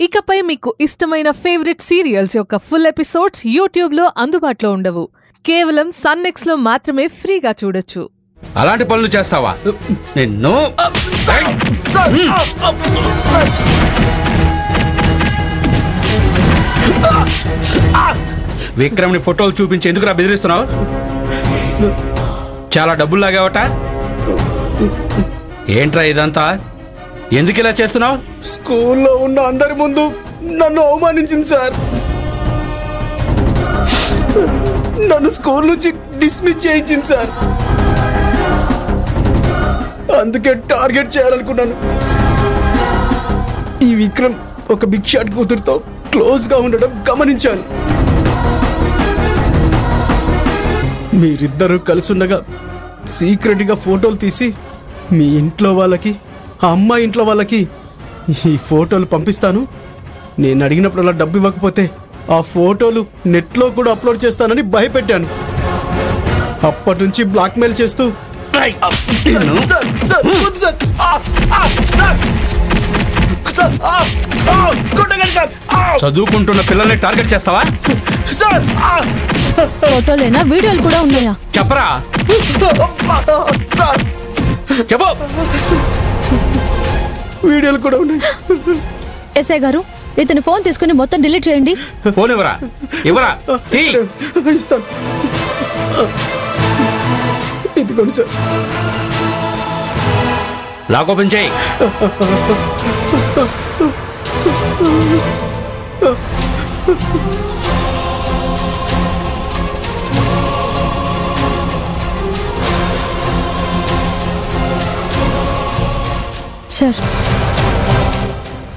ఇకపై మీకు ఇష్టమైన ఫేవరెట్ సీరియల్స్ యొక్క ఫుల్ ఎపిసోడ్స్ యూట్యూబ్లో అందుబాటులో ఉండవు. కేవలం సన్నెక్స్లో మాత్రమే ఫ్రీగా చూడొచ్చు. అలాంటి పనులు చేస్తావా? నిన్ను విక్రమ్ని ఫోటోలు చూపించి ఎందుకురా బెదిరిస్తున్నావు? చాలా డబ్బులు లాగావట. ఏంట్రా ఇదంతా? ఎందుకు ఇలా చేస్తున్నావు? స్కూల్లో ఉన్న అందరి ముందు నన్ను అవమానించింది సార్. నన్ను స్కూల్ నుంచి డిస్మిస్ చేయించింది సార్. అందుకే టార్గెట్ చేయాలనుకున్నాను. ఈ విక్రమ్ ఒక బిగ్ షాట్ కూతురుతో క్లోజ్ గా ఉండడం గమనించాను. మీరిద్దరూ కలిసుండగా సీక్రెట్ గా ఫోటోలు తీసి మీ ఇంట్లో వాళ్ళకి, ఆ అమ్మాయి ఇంట్లో వాళ్ళకి ఈ ఫోటోలు పంపిస్తాను. నేను అడిగినప్పుడు అలా డబ్బు ఇవ్వకపోతే ఆ ఫోటోలు నెట్లో కూడా అప్లోడ్ చేస్తానని భయపెట్టాను. అప్పటి నుంచి బ్లాక్మెయిల్ చేస్తూ చదువుకుంటున్న పిల్లల్ని టార్గెట్ చేస్తావా? ఫోటోలేనా, వీడియోలు కూడా ఉన్నాయా? చెప్పరా, చెప్పు. వీడియోలు కూడా ఉన్నాయి. ఎస్ఐ గారు, ఇతని ఫోన్ తీసుకుని మొత్తం డిలీట్ చేయండి. ఫోన్ ఇవ్వరా, ఇవ్వరా. ఇస్తాను. ఇదిగోండి సార్. లాక్ ఓపెన్ చేయి. సార్,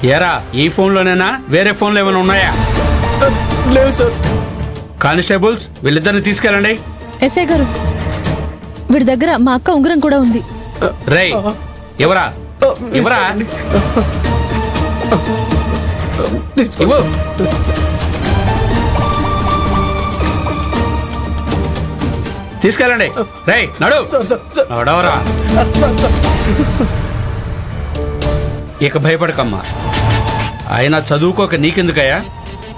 ఏరా, ఈ ఫోన్లోనేనా? వేరే ఫోన్లు ఏమైనా ఉన్నాయా? లేదు సార్. కానిస్టేబుల్స్, వీళ్ళిద్దరిని తీసుకెళ్ళండి. ఎస్ఐ గారు, వీడి దగ్గర మా అక్క ఉంగరం కూడా ఉంది. రేయ్, ఎవరా, ఎవరా? ఇవ్వు. తీసుకెళ్ళండి. రేయ్, నడు. నడవరా. ఇక భయపడకమ్మా. అయినా చదువుకోక నీకెందుకయ్యా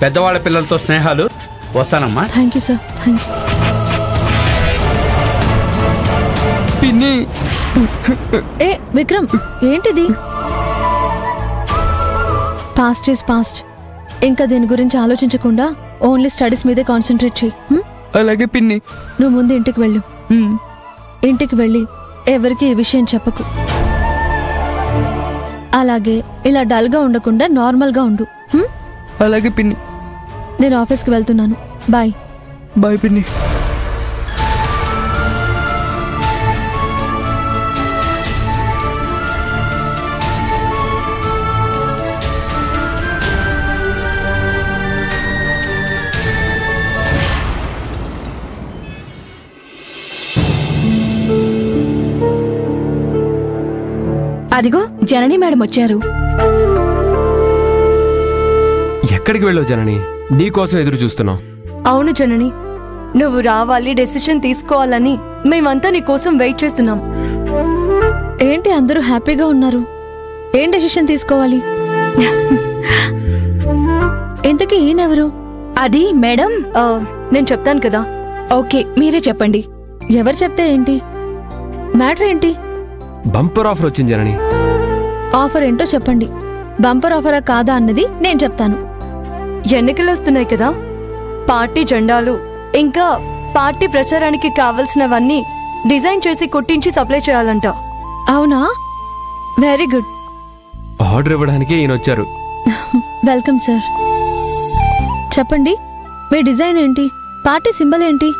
పెద్దవాళ్ళ పిల్లలతో స్నేహాలు? వస్తానమ్మా. Thank you sir. Thank you. పిన్ని. ఏ విక్రమ్, ఏంటిది? Past is past. ఇంకా దీని గురించి ఆలోచించకుండా ఓన్లీ స్టడీస్ మీదే కాన్సన్ట్రేట్ చెయ్యి. అలాగే పిన్ని. నువ్వు ముందు ఇంటికి వెళ్ళు. ఇంటికి వెళ్ళి ఎవరికి ఈ విషయం చెప్పకు. అలాగే ఇలా డల్ గా ఉండకుండా నార్మల్ గా ఉండు. అలాగే పిన్ని. నేను ఆఫీస్కి వెళ్తున్నాను. బాయ్. బాయ్ పిన్ని. అదిగో జనని మేడం వచ్చారు. ఎక్కడికి వెళ్ళావు జనని? నీకోసం ఎదురు చూస్తున్నాం. అవును జనని, నువ్వు రావాలి, డెసిషన్ తీసుకోవాలని మేమంతా నీకోసం వెయిట్ చేస్తున్నాం. ఏంటి అందరూ హ్యాపీగా ఉన్నారు? ఏం డెసిషన్ తీసుకోవాలి? ఇంతకీ ఈయనెవరు? అది మేడం. నేను చెప్తాను కదా. ఓకే, మీరే చెప్పండి. ఎవరు చెప్తే ఏంటి? మ్యాటర్ ఏంటి? బంపర్ ఆఫర్ వచ్చింది జనని. ఆఫర్ ఏంటో చెప్పండి. బంపర్ ఆఫరా కాదా అన్నది నేను చెప్తాను. ఎన్నికలు వస్తున్నాయి కదా, పార్టీ జెండాలు ఇంకా పార్టీ ప్రచారానికి కావలసినవన్నీ డిజైన్ చేసి కుట్టించి సప్లై చేయాలంట. అవునా? Very good. ఆర్డర్ ఇవ్వడానికి ఈయన వచ్చారు. Welcome sir. చెప్పండి, మీ డిజైన్ ఏంటి? పార్టీ సింబల్ ఏంటి?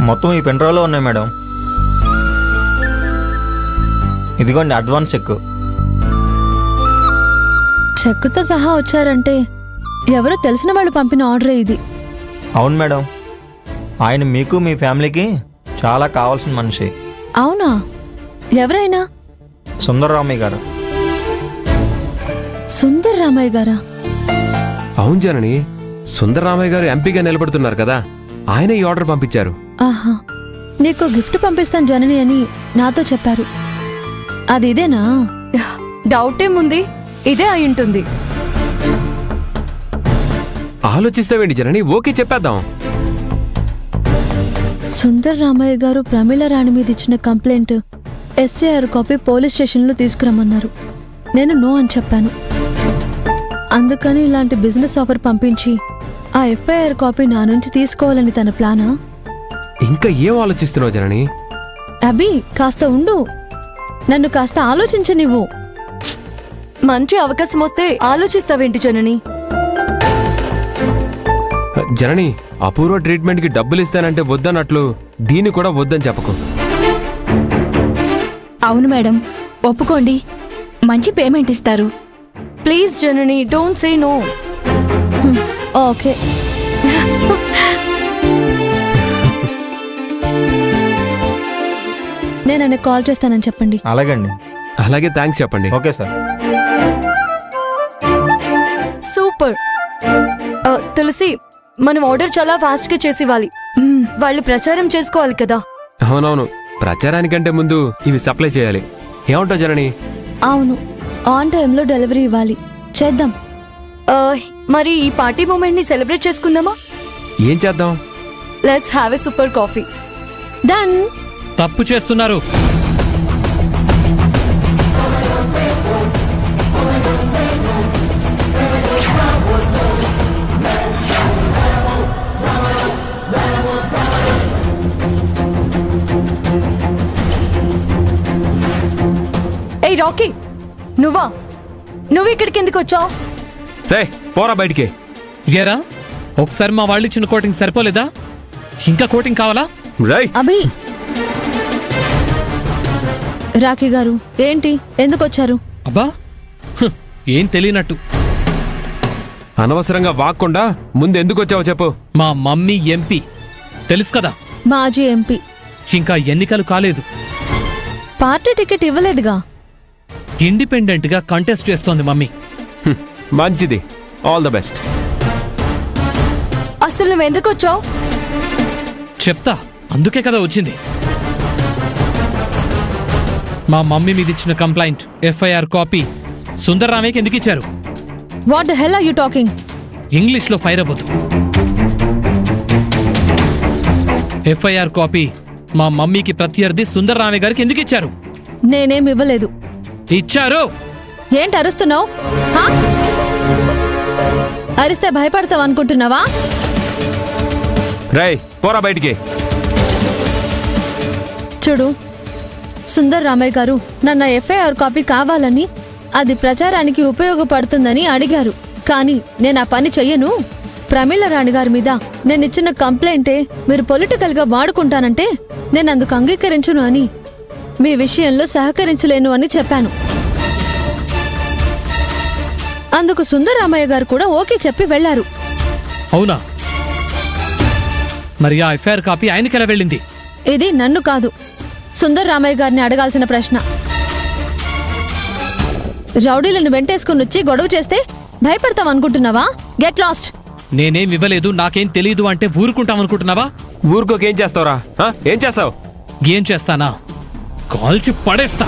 మొత్తం ఈ పెన్డ్రైవ్లో ఉన్నాయి మేడం. ఇదిగోండి అడ్వాన్స్ చెక్. చెక్కుతో సహా వచ్చారంటే ఎవరో తెలిసిన వాళ్ళు పంపిన ఆర్డరే ఇది. అవును మేడం, ఆయన మీకు మీ ఫ్యామిలీకి చాలా కావాల్సిన మనిషి. అవునా? ఎవరైనా? సుందరరామయ్య గారు. సుందరరామయ్య గారా? అవును జనని, సుందరరామయ్య గారు ఎంపీగా నిలబడుతున్నారు కదా, ఆయన ఈ ఆర్డర్ పంపించారు. ఆహా, నీకు గిఫ్ట్ పంపిస్తాను జనని అని నాతో చెప్పారు. అది ఇదేనా? డౌట్ ఏముంది, ఇదే అయి ఉంటుంది. ఆలోచిస్తావేంటి జనని? ఓకే చెప్పేద్దాం. సుందర్ రామయ్య గారు ప్రమీల రాణి మీద ఇచ్చిన కంప్లైంట్ ఎస్ఐఆర్ కాపీ పోలీస్ స్టేషన్లో తీసుకురమ్మన్నారు. నేను నో అని చెప్పాను. అందుకని ఇలాంటి బిజినెస్ ఆఫర్ పంపించి ఆ ఎఫ్ఐఆర్ కాపీ నా నుంచి తీసుకోవాలని తన ప్లానా? ఇంకా ఏం ఆలోచిస్తున్నావు జనని? అభి, కాస్త ఉండు. నన్ను కాస్త ఆలోచించనివ్వు. మంచి అవకాశం వస్తే ఆలోచిస్తావేంటి జనని? జనని, అపూర్వ ట్రీట్మెంట్కి డబ్బులు ఇస్తానంటే వద్దన్నట్లు దీన్ని కూడా వద్దని చెప్పకు. అవును మేడం, ఒప్పుకోండి. మంచి పేమెంట్ ఇస్తారు. Please Janani, don't say no. Okay. నేను ఆయనకు కాల్ చేస్తానని చెప్పండి. అలాగండి. అలాగే, థ్యాంక్స్ చెప్పండి. Okay sir. సూపర్. తులసి, మనం ఆర్డర్ చాలా ఫాస్ట్ గా చేసి ఇవ్వాలి. వాళ్ళు ప్రచారం చేసుకోవాలి కదా. అవునవును, ప్రచారానికంటే ముందు ఇవి సప్లై చేయాలి. ఏమంటావు జనని? అవును, ఆన్ టైంలో డెలివరీ ఇవ్వాలి. చేద్దాం. మరి ఈ పార్టీ మూమెంట్ ని సెలబ్రేట్ చేసుకుందామా? ఏం చేద్దాం? Let's have a super coffee. Done. తప్పు చేస్తున్నారు. ఏయ్ రాకీ, నువ్వు ఇక్కడికి ఎందుకు వచ్చావు? రే, పోరా బయటికి. ఏరా, ఒకసారి మా వాళ్ళు ఇచ్చిన కోటింగ్ సరిపోలేదా? ఇంకా కోటింగ్ కావాలా? రై అభి. రాఖీ గారు, ఏంటి, ఎందుకు వచ్చారు? అబ్బా, ఏం తెలియనట్టు. అనవసరంగా వాక్కుండా ముందు ఎందుకు వచ్చావో చెప్పు. మా మమ్మీ ఎంపీ తెలుసు కదా. మాజీ ఎంపీ. ఇంకా ఎన్నికలు కాలేదు. పార్టీ టికెట్ ఇవ్వలేదుగా. ఇండిపెండెంట్ గా కంటెస్ట్ చేస్తోంది మమ్మీ. మంచిది, ఆల్ ద బెస్ట్. అసలు నువ్వు ఎందుకు వచ్చావు? చెప్తా, అందుకే కదా వచ్చింది. మా మమ్మీ మీద ఇచ్చిన కంప్లైంట్ ఎఫ్ఐఆర్ కాపీ సుందర్రామయ్యకి ఎందుకు ఇచ్చారు? What the hell are you talking? English లో ఫైర్ అవ్వదు. ఎఫ్ఐఆర్ కాపీ మా మమ్మీకి ప్రత్యర్థి సుందర్రామయ్య గారికి ఎందుకు ఇచ్చారు? నేనేం ఇవ్వలేదు. ఇచ్చారు. ఏంటి అరుస్తున్నావు? అరిస్తే భయపడతావు అనుకుంటున్నావా? రై, పోరా బయటికి. చూడు, సుందర్ రామయ్య గారు నన్న ఎఫ్ఐఆర్ కాపీ కావాలని, అది ప్రచారానికి ఉపయోగపడుతుందని అడిగారు. కానీ నేను ఆ పని చెయ్యను. ప్రమీల రాణి గారి మీద నేను ఇచ్చిన కంప్లైంటే మీరు పొలిటికల్ గా వాడుకుంటానంటే నేను అందుకు అంగీకరించును అని, మీ విషయంలో సహకరించలేను అని చెప్పాను. అందుకు సుందర్ రామయ్య గారు కూడా ఓకే చెప్పి వెళ్లారు. అవునా? మరి ఆ ఎఫ్ఐఆర్ కాపీ ఆయనకెలా వెళ్ళింది? ఇది నన్ను కాదు, సుందర్ రామయ్య గారిని అడగాల్సిన ప్రశ్న. రౌడీలను వెంటేసుకుని వచ్చి గొడవ చేస్తే భయపడతాం అనుకుంటున్నావా? Get lost. నేనేం ఇవ్వలేదు, నాకేం తెలీదు అంటే ఊరుకుంటాం అనుకుంటున్నావా? ఊరుకోకేం చేస్తావురా? ఏం చేస్తావు? ఏం చేస్తానా? కాల్చి పడేస్తా.